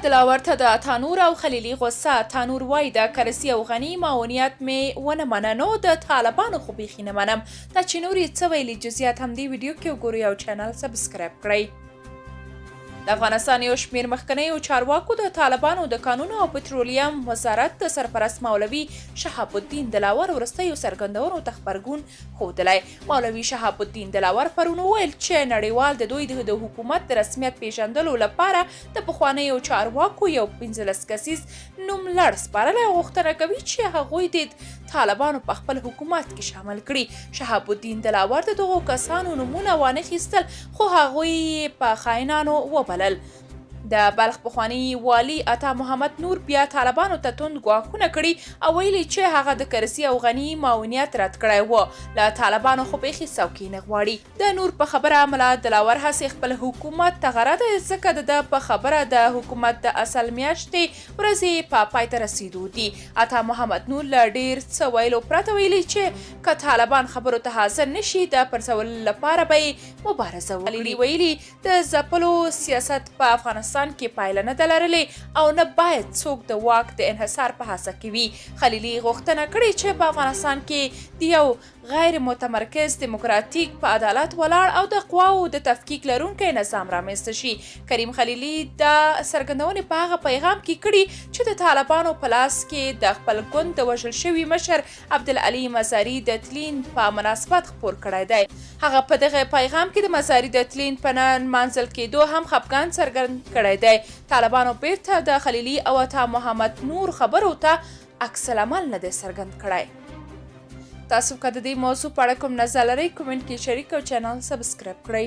دلاور ته د تانور او خلیلي غصه. تانور وایي د کرزي او غني معاونیت مې ونه منه، نو د طالبانو خو بیخي نه منم. دا چې نور یې څه ویلي جزئیات هم دې ویډیو کې وګورئ او چینل سبسکرایب کړئ. د افغانستان یو شمېر مخکنیو چارواکو د طالبانو د کانونو او پټرولیم وزارت د سرپرست مولوي شهاب الدین دلاور وروستیو څرګندونو ته غبرګون ښودلی. مولوي شهاب الدین دلاور پرون وویل چې نړیوال د دوی د حکومت د رسمیت پیژندلو لپاره د پخوانیو چارواکو یو 15 کسیز نوم لړ سپارلی او غوښتنه کوي چې هغوی د طالبانو په خپل حکومت کې شامل کړي. شهاب الدین دلاور د دغو کسانو نومونه وانخیستل، خو هغوی په خاینانو وبلل. د بلخ پخوانی والي عطا محمد نور بیا طالبانو ته توند ګواښونه کړي او ویلي چې هغه د کرزي او غني معاونیت رد کړی و. له طالبانو خو بیخي څوکۍ نه غواړي. د نور په خبره ملا دلاور هسې خپل حکومت ته غره دی، ځکه د ده په خبره د حکومت د اصل میاشتې ورځې په پای ته رسیدو دي. عطا محمد نور له ډېر څه ویلو پرته ویلي چې که طالبان خبرو ته حاضر نشي د پرځولو لپاره به یې مبارزه وکړي. ویلي د ځپلو سیاست په افغانستان کې پایله نه ده لرلې او نه باید څوک د واک د انحصار په هڅه کې وي. خلیلي غوښتنه کړې چې په افغانستان کې د یو غیر متمرکز دیموکراتیک په عدالت ولاړ او د قواو د تفکیک لرونکی نظام رامنځته شي. کریم خلیلي دا څرګندونې په هغه پیغام کې کړي چې د طالبانو په لاس کې د خپل ګوند د وژل شوي مشر عبدالعلي مزاري د تلین په مناسبت خپور کړی دی. هغه په دغه پیغام کې د مزاري د تلین په نمانځل کېدو هم خفګان څرګند کړی دی. طالبانو بیرته د خلیلي او عطا محمد نور خبرو ته عکس العمل نه دی څرګند کړی. تاسو که د دې موضوع په اړه کوم نظر لرئ، کومنټ کې شریک او چینل سبسکرایب کړئ.